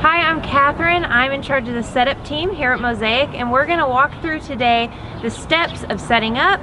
Hi, I'm Catherine. I'm in charge of the setup team here at Mosaic, and we're going to walk through today the steps of setting up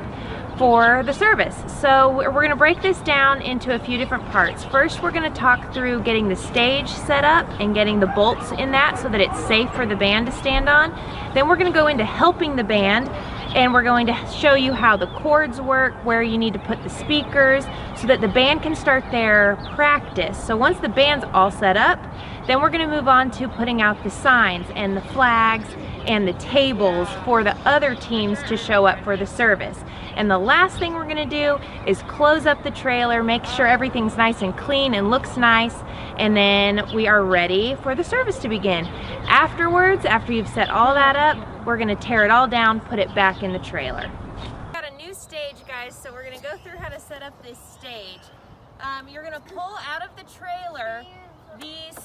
for the service. So we're going to break this down into a few different parts. First, we're going to talk through getting the stage set up and getting the bolts in that so that it's safe for the band to stand on. Then we're going to go into helping the band, and we're going to show you how the cords work, where you need to put the speakers so that the band can start their practice. So once the band's all set up, then we're going to move on to putting out the signs and the flags and the tables for the other teams to show up for the service. And the last thing we're going to do is close up the trailer, make sure everything's nice and clean and looks nice, and then we are ready for the service to begin. Afterwards, after you've set all that up, we're going to tear it all down, put it back in the trailer. We've got a new stage, guys, so we're going to go through how to set up this stage. You're going to pull out of the trailer these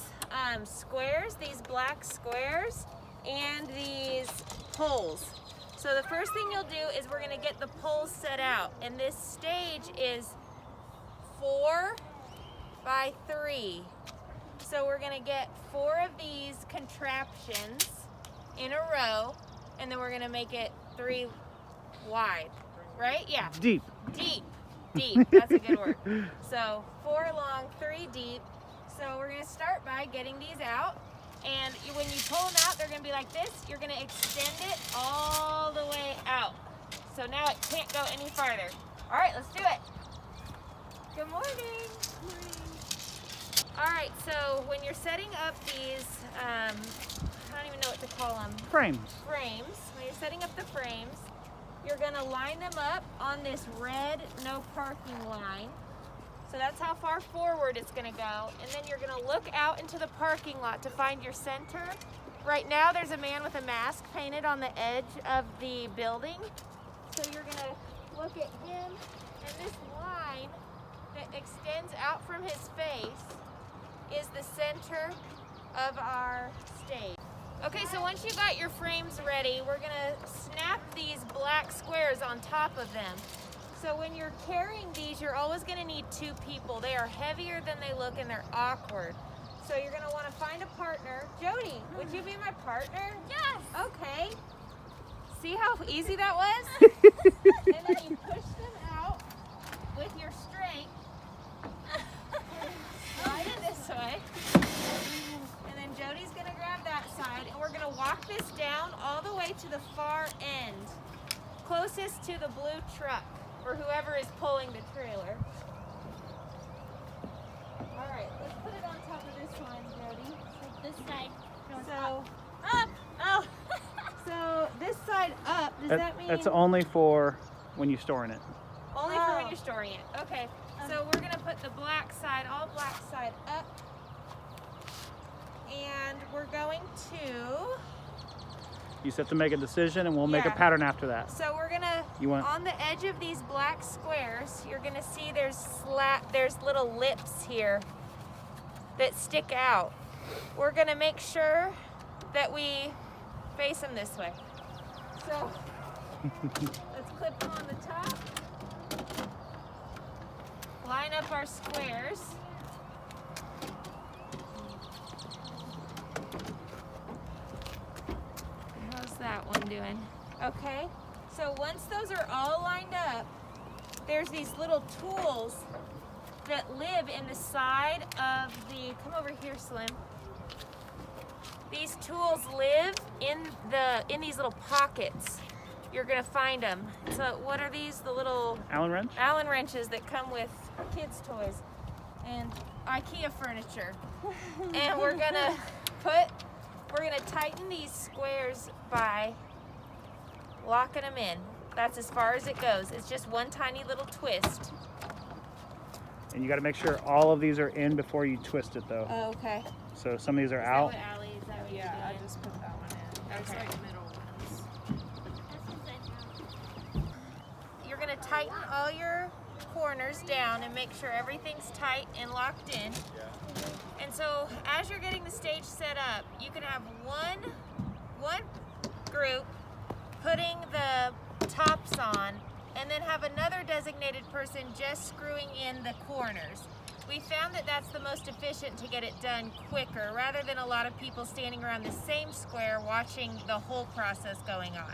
squares, these black squares, and these poles. So the first thing you'll do is we're going to get the poles set out, and this stage is 4 by 3. So we're going to get 4 of these contraptions in a row, and then we're going to make it 3 wide, right? Yeah. Deep. Deep. That's a good word. So 4 long, 3 deep. So we're going to start by getting these out, and when you pull them out, they're going to be like this. You're going to extend it all the way out. So now it can't go any farther. All right, let's do it. Good morning. Good morning. All right, so when you're setting up these, I don't even know what to call them. Frames. When you're setting up the frames, you're going to line them up on this red no parking line. So that's how far forward it's going to go. And then you're going to look out into the parking lot to find your center. Right now there's a man with a mask painted on the edge of the building. So you're going to look at him, and this line that extends out from his face is the center of our stage. Okay, so once you got your frames ready, we're going to snap these black squares on top of them. So when you're carrying these, you're always going to need 2 people. They are heavier than they look, and they're awkward. So you're going to want to find a partner. Jody, would you be my partner? Yes. Okay. See how easy that was? And then you push them out with your strength. Slide it this way. And then Jody's going to grab that side, and we're going to walk this down all the way to the far end, closest to the blue truck, or whoever is pulling the trailer. All right, let's put it on top of this one, Jody. Like this side. So, Up. Oh. so this side up, does that mean? That's only for when you're storing it. Only for when you're storing it. Okay, so we're gonna put the black side, all black side up. And we're going to... You just have to make a decision, and we'll make a pattern after that. So we're gonna, on the edge of these black squares, you're gonna see there's little lips here that stick out. We're gonna make sure that we face them this way. So let's clip them on the top. Line up our squares. How's that one doing? Okay, so once those are all lined up, there's these little tools that live in the side of the, come over here, Slim. These tools live in these little pockets. You're gonna find them. So what are these? The little Allen wrench? Allen wrenches that come with kids' toys and IKEA furniture. And we're gonna tighten these squares by locking them in. That's as far as it goes. It's just one tiny little twist. And you got to make sure all of these are in before you twist it, though. Oh, okay. So some of these are Is out. that what Allie, is that what you Yeah, I did? just put that one in. That's Okay. like middle ones. You're gonna tighten all your corners down and make sure everything's tight and locked in. And so as you're getting the stage set up, you can have one group putting the tops on, and then have another designated person just screwing in the corners. We found that that's the most efficient to get it done quicker, rather than a lot of people standing around the same square watching the whole process going on.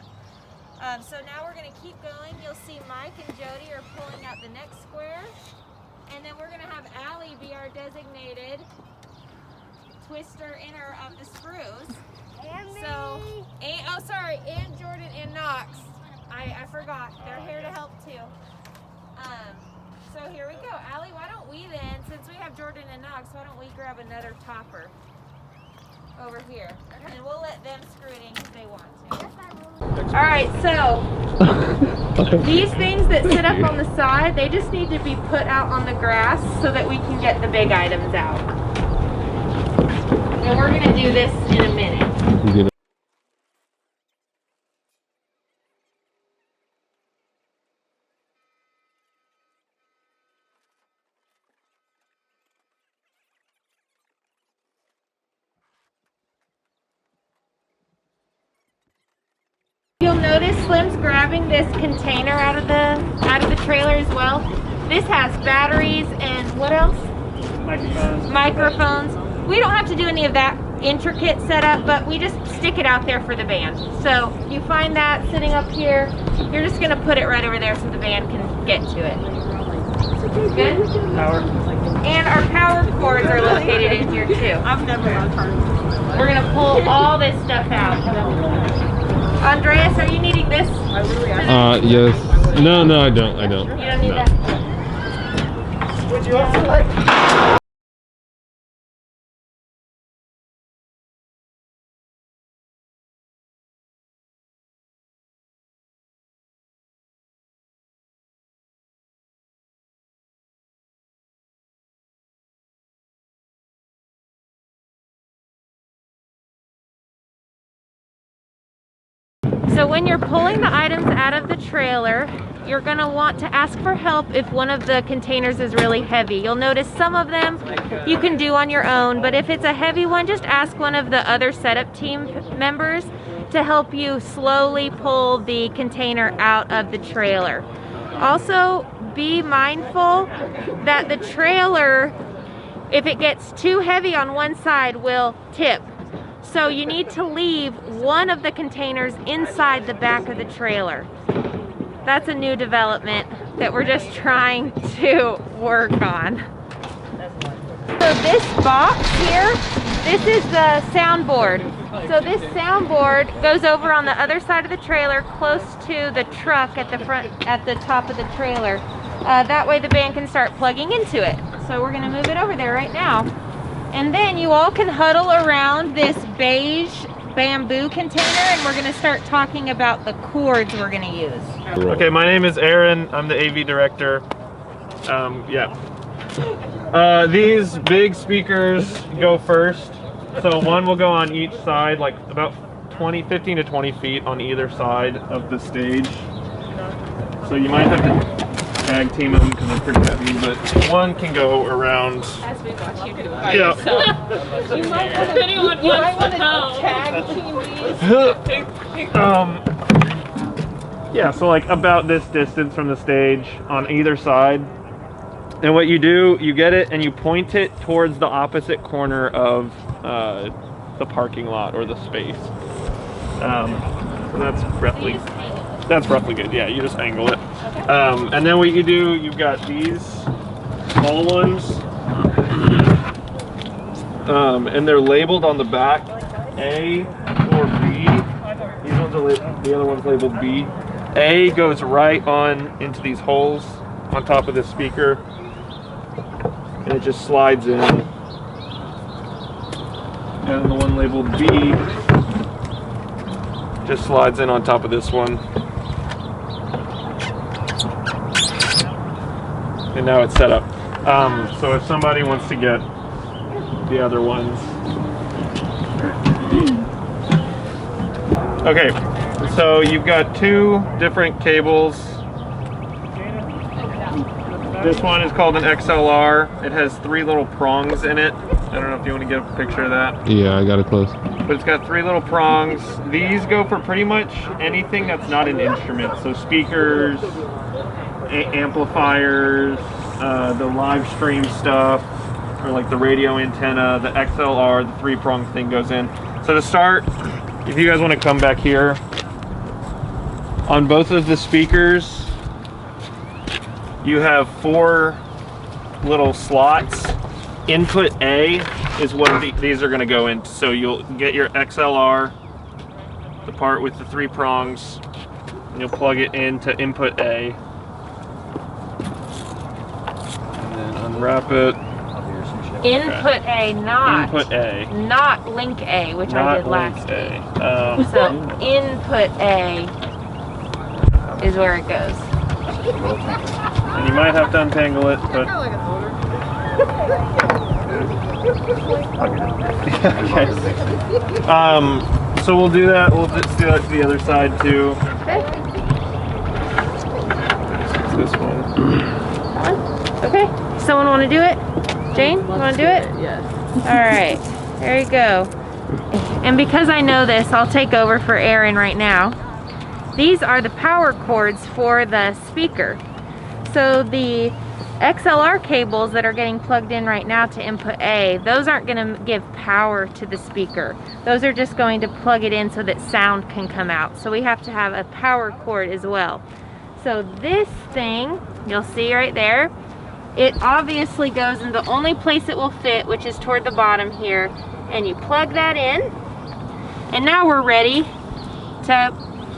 So now we're going to keep going. You'll see Mike and Jody are pulling out the next square, and then we're going to have Allie be our designated twister inner of the screws. And me. And Jordan and Knox. I forgot. They're here to help too. So here we go. Allie, why don't we then, since we have Jordan and Knox, why don't we grab another topper over here, and we'll let them screw it in because they want to. All right, so these things that sit up on the side, they just need to be put out on the grass so that we can get the big items out. And we're gonna do this in a minute. You'll notice Slim's grabbing this container out of the trailer as well. This has batteries and what else? Microphones. We don't have to do any of that intricate setup, but we just stick it out there for the band. So you find that sitting up here, you're just gonna put it right over there so the band can get to it. Good? Power. And our power cords are located in here too. I've never had cards. We're gonna pull all this stuff out. Andreas, are you needing this? Yes. No, I don't. You don't need No. that? Would you also like? So when you're pulling the items out of the trailer, you're going to want to ask for help if one of the containers is really heavy. You'll notice some of them you can do on your own, but if it's a heavy one, just ask one of the other setup team members to help you slowly pull the container out of the trailer. Also, be mindful that the trailer, if it gets too heavy on one side, will tip. So you need to leave one of the containers inside the back of the trailer. That's a new development that we're just trying to work on. So this box here, this is the soundboard. So this soundboard goes over on the other side of the trailer, close to the truck at the front, at the top of the trailer. That way the band can start plugging into it. So we're gonna move it over there right now. And then you all can huddle around this beige bamboo container, and we're going to start talking about the cords we're going to use. Okay, my name is Aaron. I'm the AV director. These big speakers go first. So one will go on each side, like about 15 to 20 feet on either side of the stage. So you might have to tag team them because they're pretty heavy, but one can go around. As we watch you do it. Yeah. You might want to tag team these. Yeah, so like about this distance from the stage on either side. And what you do, you get it and you point it towards the opposite corner of the parking lot or the space. So that's roughly good. Yeah, you just angle it. And then what you do, you've got these small ones, and they're labeled on the back A or B. These ones are the other one's labeled B. A goes right on into these holes on top of this speaker, and it just slides in. And the one labeled B just slides in on top of this one. And now it's set up. So if somebody wants to get the other ones. Okay, so you've got two different cables. This one is called an XLR. It has 3 little prongs in it. I don't know if you want to get a picture of that. Yeah, I got it close. But it's got 3 little prongs. These go for pretty much anything that's not an instrument. So speakers, amplifiers, the live stream stuff, or like the radio antenna, the XLR, the 3-prong thing goes in. So to start, if you guys want to come back here, on both of the speakers, you have 4 little slots. Input A is what these are going to go into. So you'll get your XLR, the part with the 3 prongs, and you'll plug it into input A. And then unwrap it. Input A, not Input A. not link A, which I Not did last link week. A. So input A is where it goes. And you might have to untangle it, but okay. So we'll do that. We'll just do that to the other side too. Okay. This one. Okay. Someone want to do it? Jane, you want to do it? Yes. All right. There you go. And because I know this, I'll take over for Aaron right now. These are the power cords for the speaker. So the XLR cables that are getting plugged in right now to input A, those aren't going to give power to the speaker. Those are just going to plug it in so that sound can come out. So we have to have a power cord as well. So this thing, you'll see right there, it obviously goes in the only place it will fit, which is toward the bottom here. And you plug that in. And now we're ready to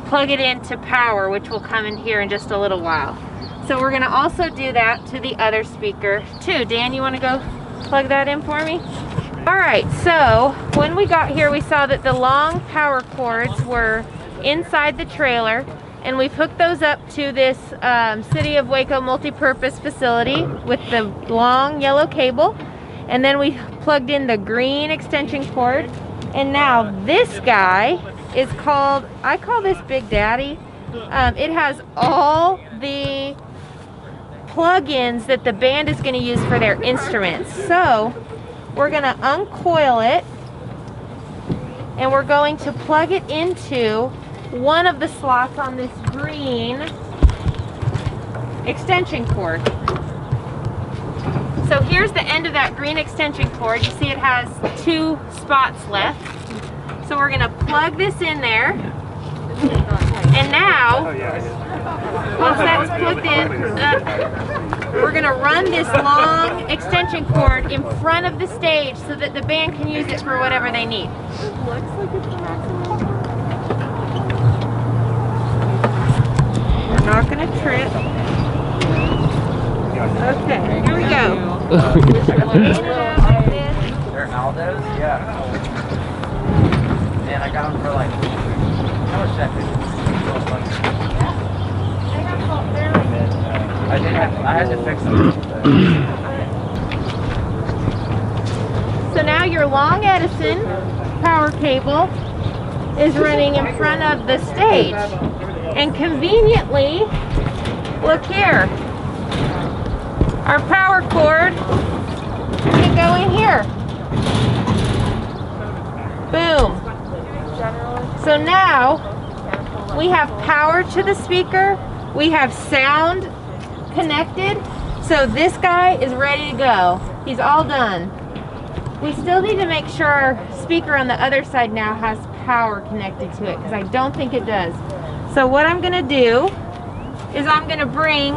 plug it into power, which will come in here in just a little while. So we're gonna also do that to the other speaker too. Dan, you wanna go plug that in for me? All right, so when we got here, we saw that the long power cords were inside the trailer, and we've hooked those up to this City of Waco multi-purpose facility with the long yellow cable. And then we plugged in the green extension cord. And now this guy is called, I call this Big Daddy. It has all the plug-ins that the band is going to use for their instruments. So we're going to uncoil it, and we're going to plug it into one of the slots on this green extension cord. So here's the end of that green extension cord. You see it has 2 spots left. So we're going to plug this in there. And now, once that's plugged in, we're going to run this long extension cord in front of the stage so that the band can use it for whatever they need. We're not going to trip. Okay, here we go. They're Aldos? Yeah. Man, I got them for like, how much that is? I had to fix them. So now your long Edison power cable is running in front of the stage. And conveniently, look here. Our power cord can go in here. Boom. So now we have power to the speaker. We have sound connected. So this guy is ready to go. He's all done. We still need to make sure our speaker on the other side now has power connected to it, because I don't think it does. So what I'm going to do is I'm going to bring,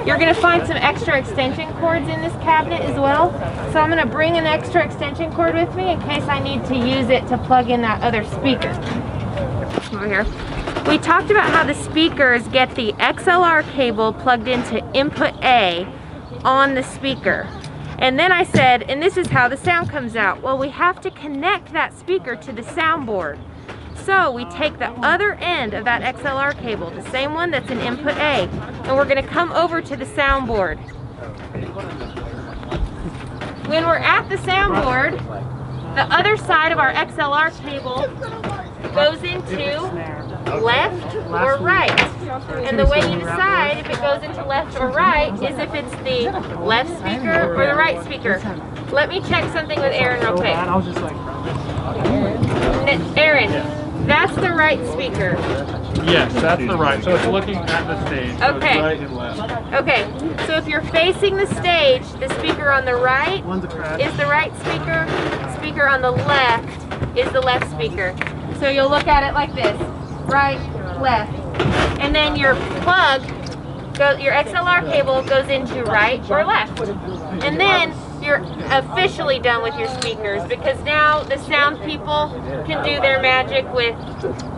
you're going to find some extra extension cords in this cabinet as well. So I'm going to bring an extra extension cord with me in case I need to use it to plug in that other speaker. Over here. We talked about how the speakers get the XLR cable plugged into input A on the speaker. And then I said, and this is how the sound comes out. Well, we have to connect that speaker to the soundboard. So we take the other end of that XLR cable, the same one that's in input A, and we're going to come over to the soundboard. When we're at the soundboard, the other side of our XLR cable goes into left or right. And the way you decide if it goes into left or right is if it's the left speaker or the right speaker. Let me check something with Aaron real quick. Aaron, that's the right speaker. Yes, that's the right. So it's looking at the stage. So Okay. it's right and left. Okay, so if you're facing the stage, the speaker on the right One's a crash. is the right speaker, speaker on the left is the left speaker. So you'll look at it like this, right, left. And then your plug, your XLR cable goes into right or left. And then you're officially done with your speakers, because now the sound people can do their magic with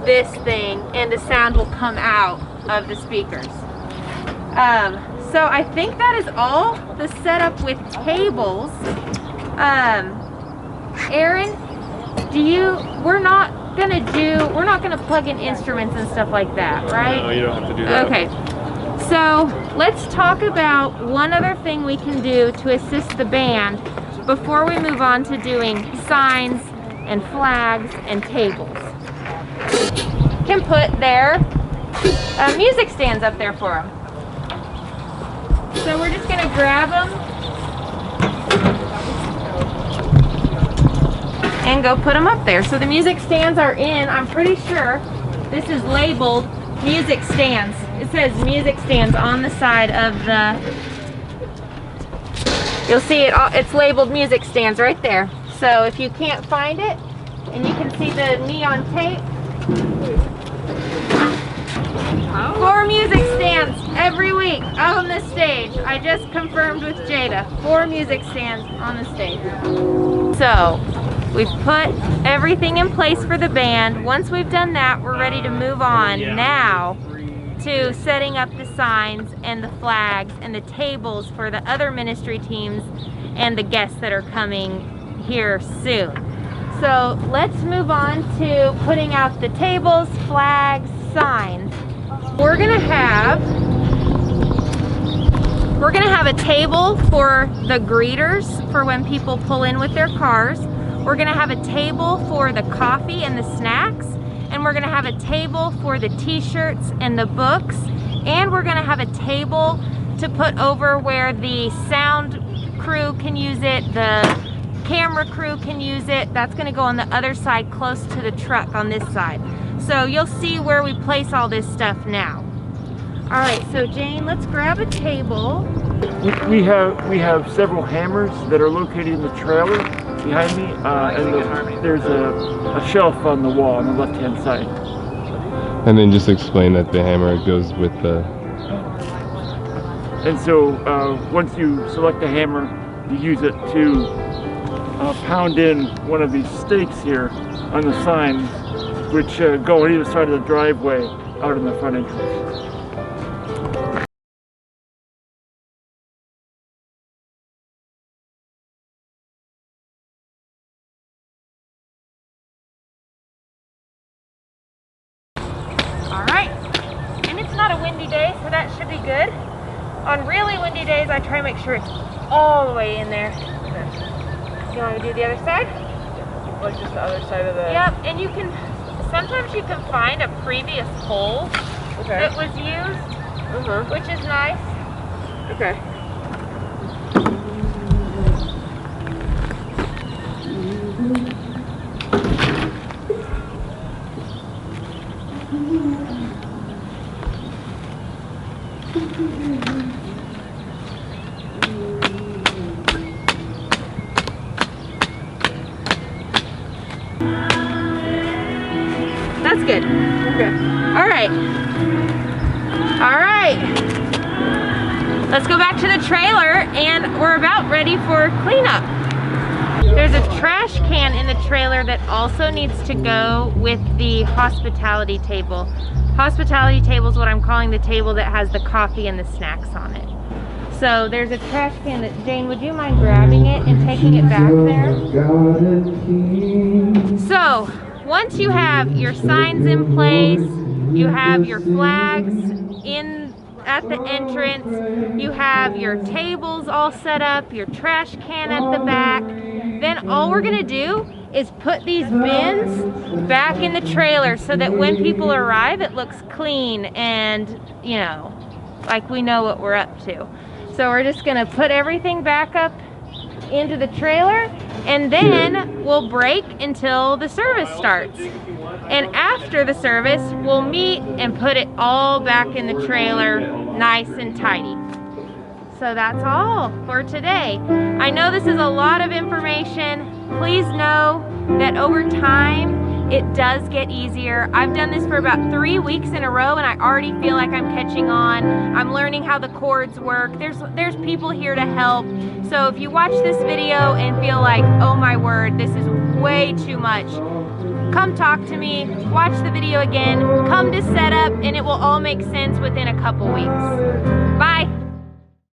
this thing and the sound will come out of the speakers. So I think that is all the setup with tables. Aaron, we're not gonna plug in instruments and stuff like that, right? No, you don't have to do that. Okay, so let's talk about one other thing we can do to assist the band before we move on to doing signs and flags and tables. Can put their music stands up there for them. So we're just gonna grab them and go put them up there. So the music stands are in. I'm pretty sure this is labeled music stands. It says music stands on the side of the, you'll see it's labeled music stands right there. So if you can't find it, and you can see the neon tape, 4 music stands every week on the stage. I just confirmed with Jada, 4 music stands on the stage. So we've put everything in place for the band. Once we've done that, we're ready to move on now to setting up the signs and the flags and the tables for the other ministry teams and the guests that are coming here soon. So let's move on to putting out the tables, flags, signs. We're gonna have a table for the greeters for when people pull in with their cars. We're gonna have a table for the coffee and the snacks, and we're gonna have a table for the t-shirts and the books, and we're gonna have a table to put over where the sound crew can use it, the camera crew can use it. That's gonna go on the other side close to the truck on this side. So you'll see where we place all this stuff now. All right, so Jane, let's grab a table. We have several hammers that are located in the trailer behind me, and there's a shelf on the wall on the left-hand side. And then just explain that the hammer goes with the... And so once you select the hammer, you use it to pound in one of these stakes here on the signs, which go on either side of the driveway out in the front entrance. All right, and it's not a windy day, so that should be good. On really windy days, I try to make sure it's all the way in there. You want to do the other side? Like just the other side of the... Yep, and you can, sometimes you can find a previous hole that was used, which is nice. Okay. That's good. Okay. All right. All right. Let's go back to the trailer, and we're about ready for cleanup. There's a trash can in the trailer that also needs to go with the hospitality table. Hospitality table is what I'm calling the table that has the coffee and the snacks on it. So there's a trash can that, Jane, would you mind grabbing it and taking it back there? So once you have your signs in place, you have your flags in at the entrance, you have your tables all set up, your trash can at the back, then all we're gonna do is put these bins back in the trailer so that when people arrive, it looks clean and, you know, like we know what we're up to. So we're just gonna put everything back up into the trailer, and then we'll break until the service starts. And after the service, we'll meet and put it all back in the trailer nice and tidy. So that's all for today. I know this is a lot of information. Please know that over time, it does get easier. I've done this for about 3 weeks in a row and I already feel like I'm catching on. I'm learning how the cords work. There's people here to help. So if you watch this video and feel like, oh my word, this is way too much, come talk to me, watch the video again, come to setup, and it will all make sense within a couple weeks. Bye.